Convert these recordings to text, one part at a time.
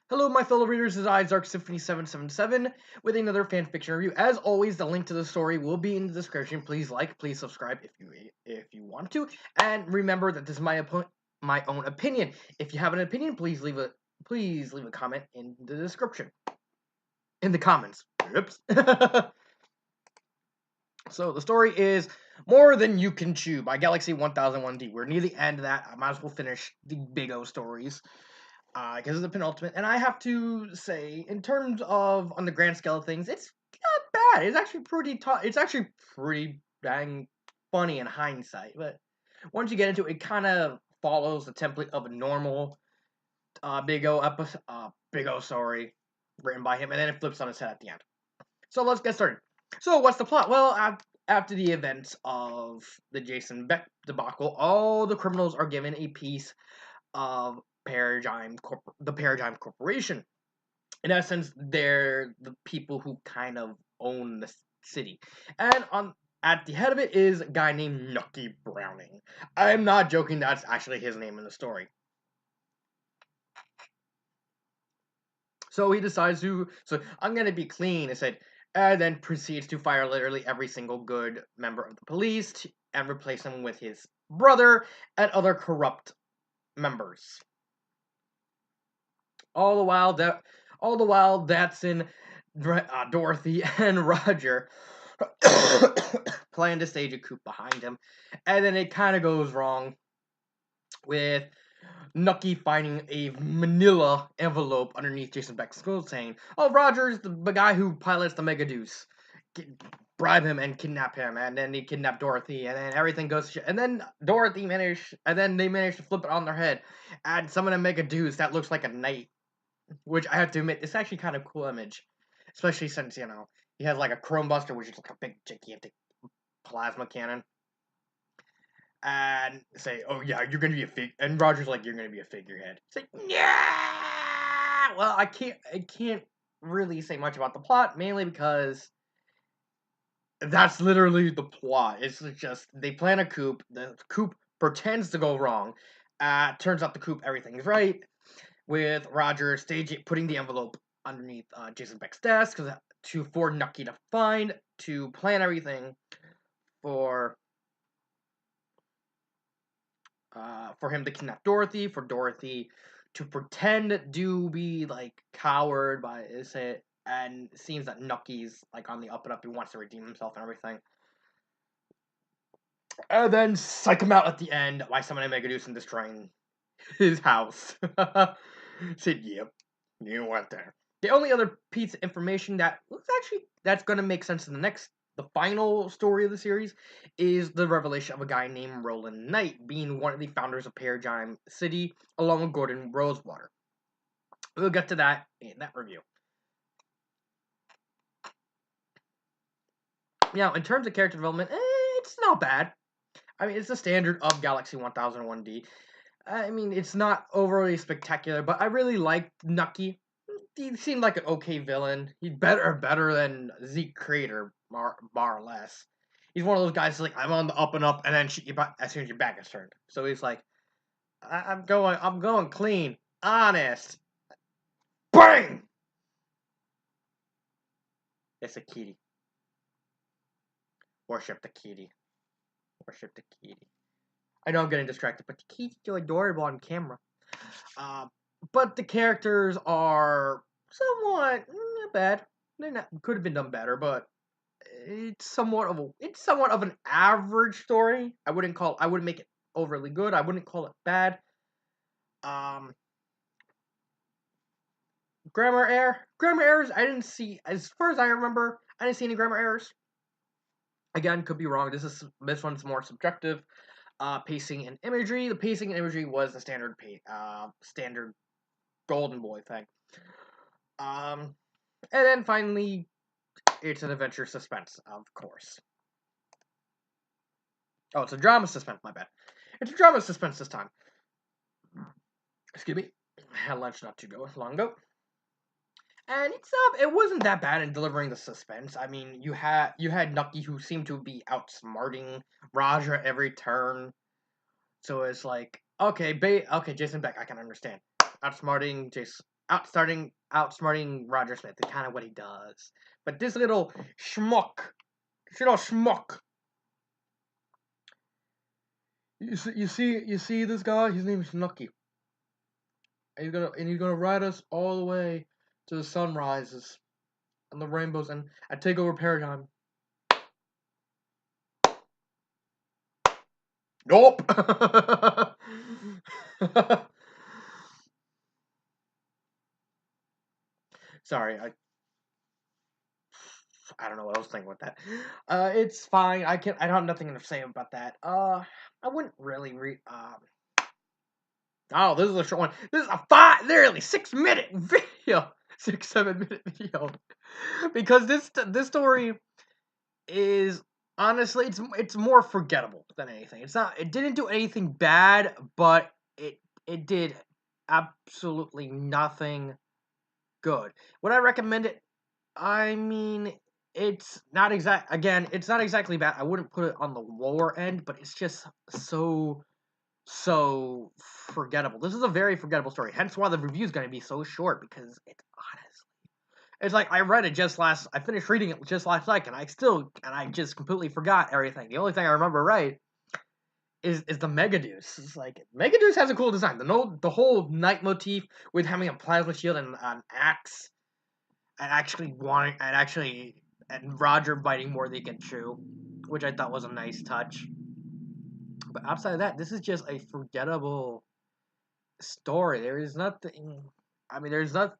Hello, my fellow readers. This is Dark Symphony 777 with another fan fiction review. As always, the link to the story will be in the description. Please like, please subscribe if you want to, and remember that this is my own opinion. If you have an opinion, please leave a comment in the description, in the comments. Oops. So the story is More Than You Can Chew by Galaxy 1001D. We're near the end of that. I might as well finish the Big O stories. Because it's the penultimate, and I have to say, in terms of on the grand scale of things, it's not bad. It's actually pretty tough. It's actually pretty dang funny in hindsight. But once you get into it, it kind of follows the template of a normal Big O episode, Big O story written by him, and then it flips on its head at the end. So let's get started. So what's the plot? Well, after the events of the Jason Beck debacle, all the criminals are given a piece of the Paradigm Corporation. In essence, they're the people who kind of own the city, and at the head of it is a guy named Nucky Browning. I'm not joking; that's actually his name in the story. So he decides so I'm gonna be clean, and said, and then proceeds to fire literally every single good member of the police and replace them with his brother and other corrupt members. All the while, Datsun, Dorothy, and Roger plan to stage a coup behind him, and then it kind of goes wrong with Nucky finding a manila envelope underneath Jason Beck's skull saying, "Oh, Roger's the guy who pilots the Mega Deuce. Bribe him and kidnap him," and then he kidnapped Dorothy, and then everything goes to shit. And then they manage to flip it on their head, and summon a Mega Deuce that looks like a knight. Which I have to admit, it's actually kind of a cool image. Especially since, he has like a Chrome Buster, which is like a big, gigantic plasma cannon. And say, "Oh yeah, you're gonna be a fig," and Roger's like, "You're gonna be a figurehead." It's like, yeah. Well, I can't really say much about the plot, mainly because that's literally the plot. It's just, they plan a coup, the coup pretends to go wrong. Turns out the coup, everything's right. With Roger putting the envelope underneath Jason Beck's desk for Nucky to find, to plan everything for him to kidnap Dorothy, for Dorothy to pretend to be like coward by it, and it seems that Nucky's like on the up and up. He wants to redeem himself and everything, and then psych him out at the end by summoning Megaduce and destroying his house. Said, "Yep, you went there." The only other piece of information that's gonna make sense in the final story of the series, is the revelation of a guy named Roland Knight being one of the founders of Paradigm City, along with Gordon Rosewater. We'll get to that in that review. Now, in terms of character development, it's not bad. I mean, it's the standard of Galaxy 1001D. I mean, it's not overly spectacular, but I really liked Nucky. He seemed like an okay villain. He's better than Zeke Crater, more or less. He's one of those guys like, I'm on the up and up, and then shoot you back as soon as your back is turned. So he's like, I'm going clean, honest. Bang! It's a kitty. Worship the kitty. Worship the kitty. I know I'm getting distracted, but the kitty's so adorable on camera. But the characters are somewhat not bad. They're not, could have been done better, but it's somewhat of an average story. I wouldn't make it overly good. I wouldn't call it bad. Grammar errors. I didn't see, as far as I remember, I didn't see any grammar errors. Again, could be wrong. This one's more subjective. Pacing and imagery. The pacing and imagery was the standard Golden Boy thing. And then finally, it's an adventure suspense, of course. Oh, it's a drama suspense, my bad. It's a drama suspense this time. Excuse me. Had lunch not too long ago. And it wasn't that bad in delivering the suspense. I mean, you had Nucky, who seemed to be outsmarting Roger at every turn. So it's like, okay, Jason Beck, I can understand. Outsmarting outsmarting Roger Smith is kind of what he does. But this little schmuck. You see this guy. His name is Nucky. He's gonna ride us all the way to the sunrises and the rainbows and take over Paradigm. Nope. Sorry, I don't know what I was thinking with that. It's fine. I don't have nothing to say about that. I wouldn't really read. Oh, this is a short one. This is a literally 6 minute video, 7 minute video, because this story is honestly it's more forgettable than anything. It's not. It didn't do anything bad, but it did absolutely nothing good. Would I recommend it? I mean, it's not exact. Again, it's not exactly bad. I wouldn't put it on the lower end, but it's just so forgettable. This is a very forgettable story. Hence why the review is going to be so short because it's honestly, it's like I read it I finished reading it just last night, and I just completely forgot everything. The only thing I remember right is the Megaduce. It's like Megaduce has a cool design. The whole night motif with having a plasma shield and an axe and Roger biting more than he can chew, which I thought was a nice touch. But outside of that, this is just a forgettable story. There is nothing. I mean,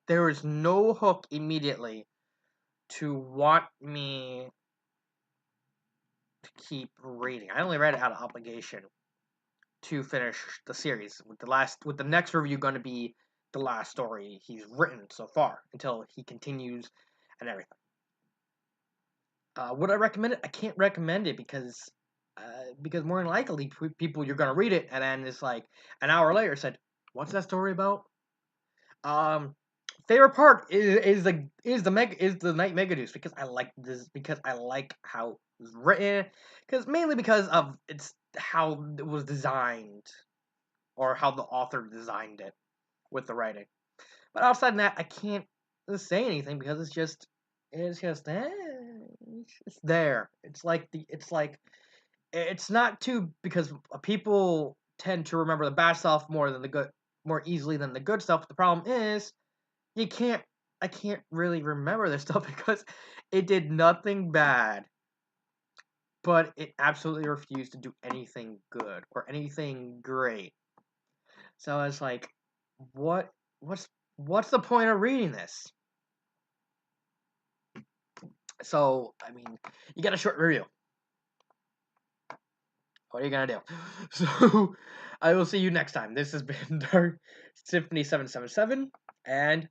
there is no hook immediately to want me to keep reading. I only read it out of obligation to finish the series. With the next review going to be the last story he's written so far until he continues and everything. Would I recommend it? I can't recommend it because more than likely people you're gonna read it and then it's like an hour later said, "What's that story about?" Um, favorite part is the Night Megaduce because I like how it's written mainly because of it's how it was designed or how the author designed it with the writing. But outside of that, I can't say anything because it's just it's there. It's not too because people tend to remember the bad stuff more easily than the good stuff. The problem is you can't I can't really remember this stuff because it did nothing bad, but it absolutely refused to do anything good or anything great. So it's like, what what's the point of reading this? So I mean, you got a short review. What are you gonna do? So I will see you next time. This has been Dark Symphony 777, and